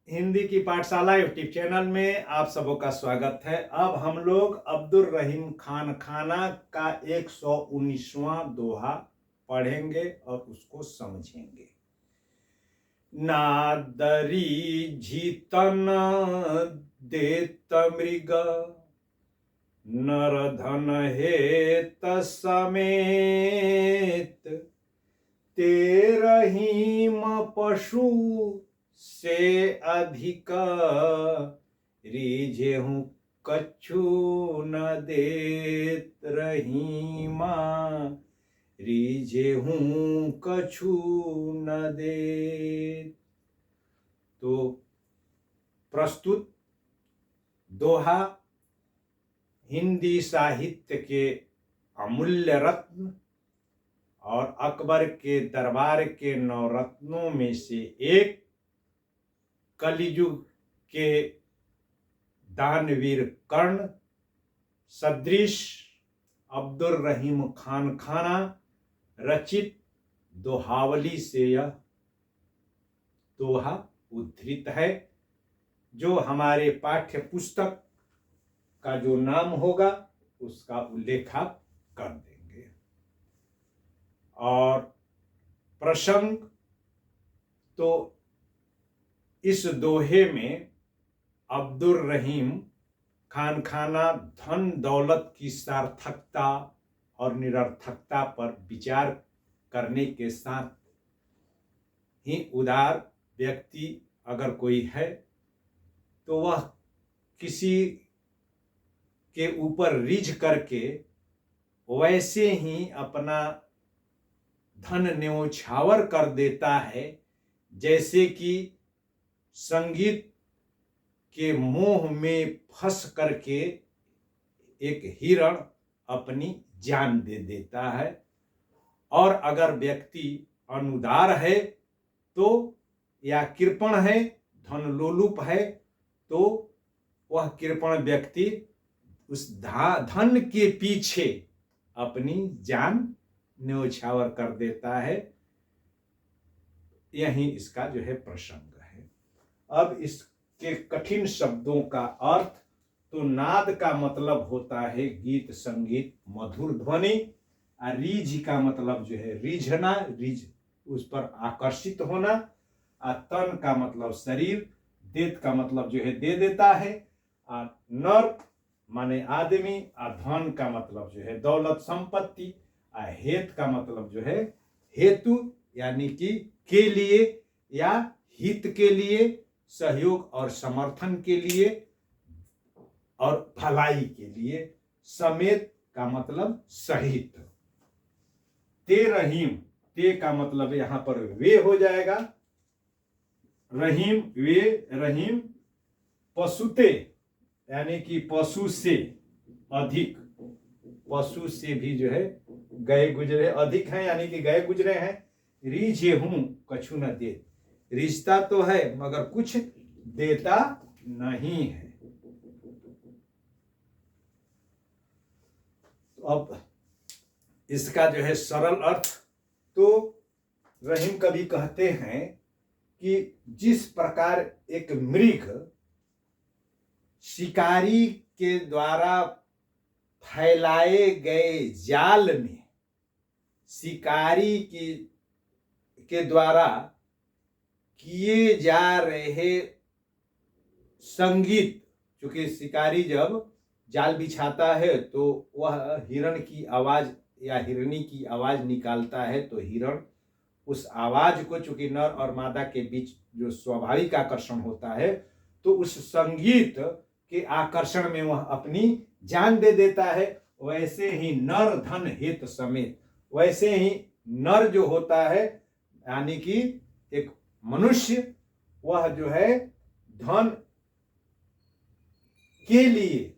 हिंदी की पाठशाला YouTube channel में आप सबों का स्वागत है। अब हम लोग अब्दुल रहीम खान खाना का 119वां दोहा पढ़ेंगे और उसको समझेंगे। नादरी झीतन देत मृग नरधन हेत समेत ते रहीम पशु से अधिक रीझेहूँ कछु न देत रहीमा रीझेहूँ कछु न देत। तो प्रस्तुत दोहा हिंदी साहित्य के अमूल्य रत्न और अकबर के दरबार के नवरत्नों में से एक कलियुग के दानवीर कर्ण सदृश अब्दुल रहीम खान खाना रचित दोहावली से यह दोहा उद्धृत है, जो हमारे पाठ्य पुस्तक का जो नाम होगा उसका उल्लेख आप कर देंगे। और प्रसंग तो इस दोहे में अब्दुल रहीम खान खाना धन दौलत की सार्थकता और निरर्थकता पर विचार करने के साथ ही उदार व्यक्ति अगर कोई है तो वह किसी के ऊपर रीझ करके वैसे ही अपना धन न्योछावर कर देता है, जैसे कि संगीत के मोह में फंस करके एक हिरण अपनी जान दे देता है। और अगर व्यक्ति अनुदार है तो या कृपण है, धन लोलुप है, तो वह कृपण व्यक्ति उस धन के पीछे अपनी जान न्योछावर कर देता है। यही इसका जो है प्रसंग है। अब इसके कठिन शब्दों का अर्थ तो नाद का मतलब होता है गीत संगीत मधुर ध्वनि, और रीझ का मतलब जो है रीझना, रीझ उस पर आकर्षित होना, और तन का मतलब शरीर, देत का मतलब जो है दे देता है, और नर माने आदमी, और धन का मतलब जो है दौलत संपत्ति, और हेत का मतलब जो है हेतु यानी कि के लिए या हित के लिए, सहयोग और समर्थन के लिए और भलाई के लिए, समेत का मतलब सहित। ते रहीम, ते का मतलब यहां पर वे हो जाएगा, रहीम वे, रहीम पशुते यानी कि पशु से अधिक, पशु से भी जो है गए गुजरे अधिक हैं यानी कि गए गुजरे हैं। रीझे हूं कछु न दे, रिश्ता तो है मगर कुछ देता नहीं है। तो अब इसका जो है सरल अर्थ तो रहीम कवि कहते हैं कि जिस प्रकार एक मृग शिकारी के द्वारा फैलाए गए जाल में शिकारी के द्वारा किए जा रहे संगीत, क्योंकि शिकारी जब जाल बिछाता है तो वह हिरण की आवाज या हिरनी की आवाज निकालता है, तो हिरण उस आवाज को, चूंकि नर और मादा के बीच जो स्वाभाविक आकर्षण होता है, तो उस संगीत के आकर्षण में वह अपनी जान दे देता है। वैसे ही नर धन हित समेत, वैसे ही नर जो होता है यानी कि एक मनुष्य, वह जो है धन के लिए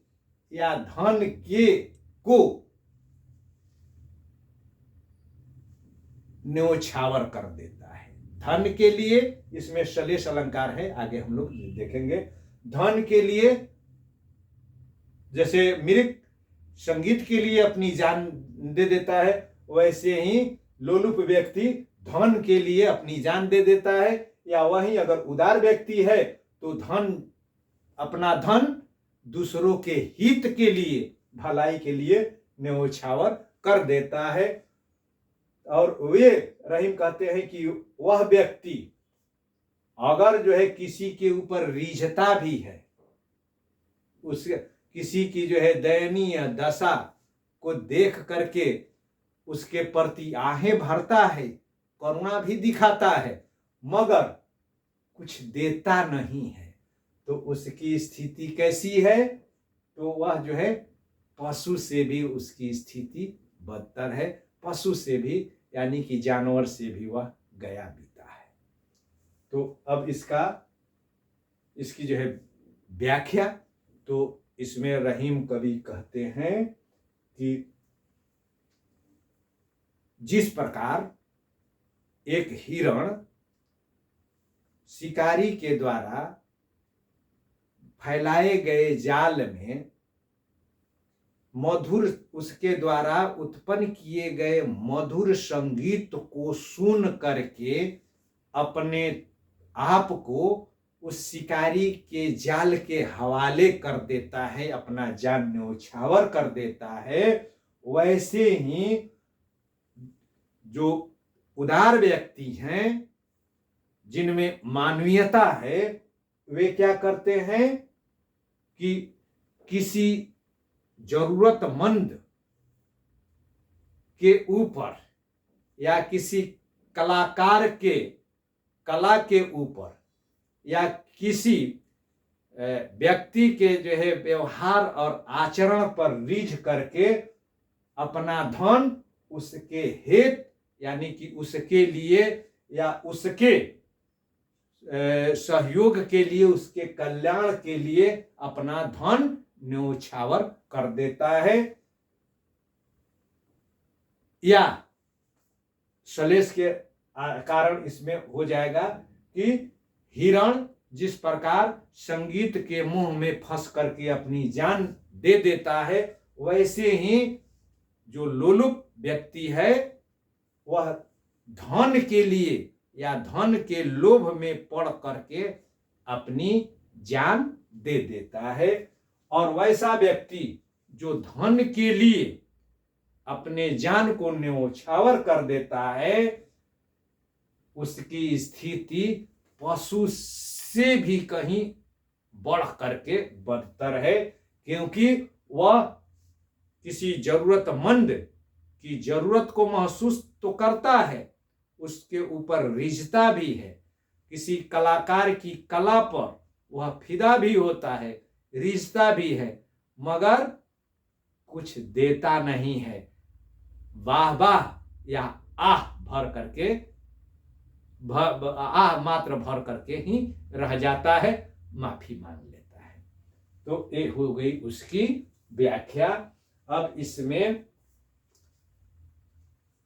या धन के को न्योछावर कर देता है। धन के लिए, इसमें श्लेष अलंकार है, आगे हम लोग देखेंगे। धन के लिए जैसे मृग संगीत के लिए अपनी जान दे देता है, वैसे ही लोलुप व्यक्ति धन के लिए अपनी जान दे देता है। या वहीं अगर उदार व्यक्ति है तो अपना धन दूसरों के हित के लिए, भलाई के लिए न्योछावर कर देता है। और वे रहीम कहते हैं कि वह व्यक्ति अगर जो है किसी के ऊपर रीझता भी है, उस किसी की जो है दयनीय दशा को देख करके उसके प्रति आहें भरता है, करुणा भी दिखाता है, मगर कुछ देता नहीं है, तो उसकी स्थिति कैसी है? तो वह जो है पशु से भी उसकी स्थिति बदतर है, पशु से भी यानी कि जानवर से भी वह गया बीता है। तो अब इसकी जो है व्याख्या, तो इसमें रहीम कवि कहते हैं कि जिस प्रकार एक हिरण शिकारी के द्वारा फैलाए गए जाल में मधुर, उसके द्वारा उत्पन्न किए गए मधुर संगीत को सुन करके अपने आप को उस शिकारी के जाल के हवाले कर देता है, अपना जान न्योछावर कर देता है, वैसे ही जो उदार व्यक्ति हैं, जिनमें मानवीयता है, वे क्या करते हैं कि किसी जरूरतमंद के ऊपर या किसी कलाकार के कला के ऊपर या किसी व्यक्ति के जो है व्यवहार और आचरण पर रीझ करके अपना धन उसके हित यानी कि उसके लिए या उसके सहयोग के लिए, उसके कल्याण के लिए अपना धन न्योछावर कर देता है। या श्लेष के कारण इसमें हो जाएगा कि हिरण जिस प्रकार संगीत के मुंह में फंस करके अपनी जान दे देता है, वैसे ही जो लोलुप व्यक्ति है वह धन के लिए या धन के लोभ में पड़ करके अपनी जान दे देता है। और वैसा व्यक्ति जो धन के लिए अपने जान को न्योछावर कर देता है, उसकी स्थिति पशु से भी कहीं बढ़ करके बदतर है, क्योंकि वह किसी जरूरतमंद की जरूरत को महसूस तो करता है, उसके ऊपर रिझता भी है, किसी कलाकार की कला पर वह फिदा भी होता है, रिझता भी है, मगर कुछ देता नहीं है, वाह वाह या आह भर करके आह मात्र भर करके ही रह जाता है, माफी मांग लेता है। तो ये हो गई उसकी व्याख्या। अब इसमें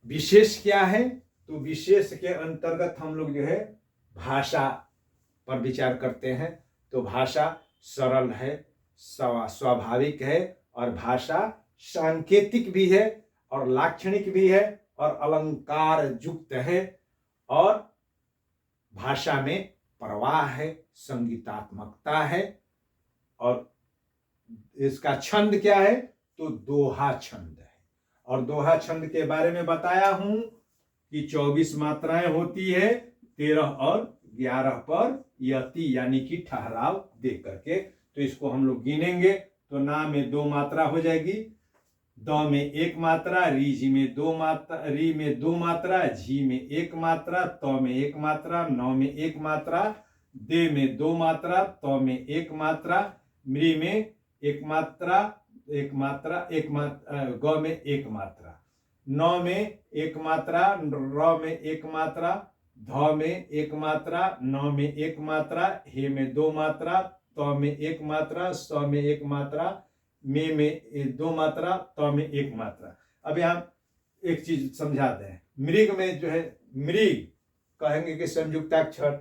विशेष क्या है? तो विशेष के अंतर्गत हम लोग जो है भाषा पर विचार करते हैं। तो भाषा सरल है, स्वाभाविक है, और भाषा सांकेतिक भी है और लाक्षणिक भी है और अलंकार युक्त है, और भाषा में प्रवाह है, संगीतात्मकता है। और इसका छंद क्या है? तो दोहा छंद है। और दोहा छंद के बारे में बताया हूं कि 24 मात्राएं होती है, 13 और 11 पर यति यानी कि ठहराव दे करके। तो इसको हम लोग गिनेंगे तो ना में 2 मात्रा हो जाएगी, द में 1 मात्रा, री में 2 मात्रा, री में 2 मात्रा, झी में 1 मात्रा, त में 1 मात्रा, न में 1 मात्रा, दे में 2 मात्रा, त में 1 मात्रा, मृ में 1 मात्रा, ग में 1 मात्रा, न में 1 मात्रा, र में 1 मात्रा, ध में 1 मात्रा, न में 1 मात्रा, हे में 2 मात्रा, त में 1 मात्रा, स में 1 मात्रा, मे में 2 मात्रा, त में 1 मात्रा। अब यहाँ एक चीज समझाते हैं। मृग में जो है, मृग कहेंगे कि संयुक्ताक्षर,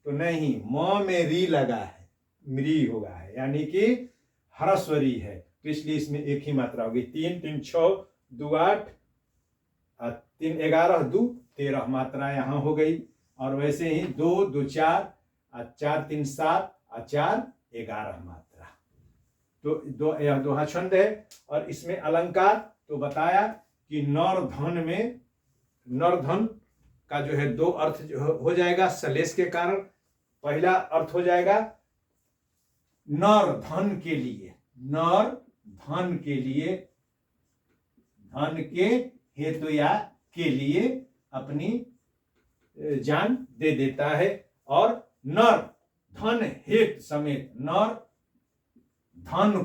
तो नहीं, म में री लगा है, मृ होगा है, यानी कि ह्रस्वरी है, तो इसलिए इसमें एक ही मात्रा होगी। 3 3 6 2 8 3 11 2 13 मात्रा यहाँ हो गई। और वैसे ही 2 2 4 4 3 7 4 11 मात्रा। तो यह दोहा छंद है। और इसमें अलंकार तो बताया कि नर धन में, नर धन का जो है 2 अर्थ जो हो जाएगा सलेश के कारण। पहला अर्थ हो जाएगा नर धन के लिए, नर धन के लिए, धन के हेतु या के लिए अपनी जान दे देता है। और नर धन हेतु समेत, नर धन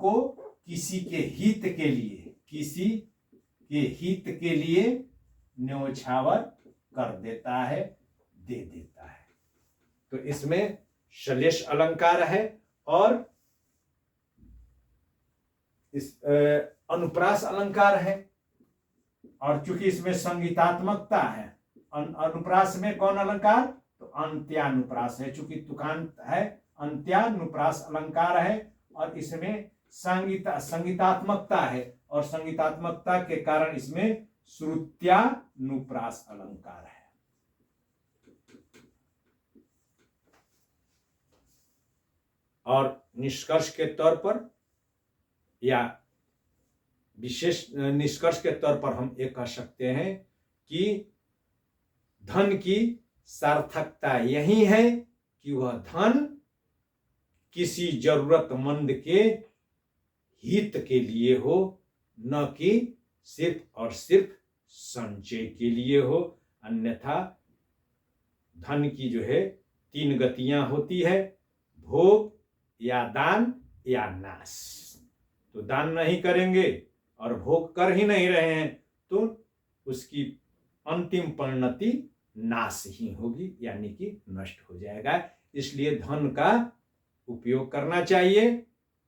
को किसी के हित के लिए, किसी के हित के लिए न्योछावर कर देता है, दे देता है। तो इसमें श्लेष अलंकार है और इस अनुप्रास अलंकार है। और चूंकि इसमें संगीतात्मकता है, अनुप्रास में कौन अलंकार, तो अंत्यानुप्रास है। चूंकि तुकांत है, अंत्यानुप्रास अलंकार है। और इसमें संगीतात्मकता है और संगीतात्मकता के कारण इसमें श्रुत्यानुप्रास अलंकार है। और निष्कर्ष के तौर पर या विशेष निष्कर्ष के तौर पर हम ये कह सकते हैं कि धन की सार्थकता यही है कि वह धन किसी जरूरतमंद के हित के लिए हो, न कि सिर्फ और सिर्फ संचय के लिए हो। अन्यथा धन की जो है 3 गतियां होती है, भोग या दान या नाश। तो दान नहीं करेंगे और भोग कर ही नहीं रहे हैं तो उसकी अंतिम परिणति नाश ही होगी, यानी कि नष्ट हो जाएगा। इसलिए धन का उपयोग करना चाहिए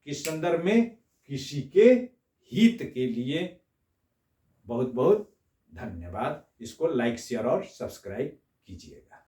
किस संदर्भ में, किसी के हित के लिए। बहुत बहुत धन्यवाद। इसको लाइक, शेयर और सब्सक्राइब कीजिएगा।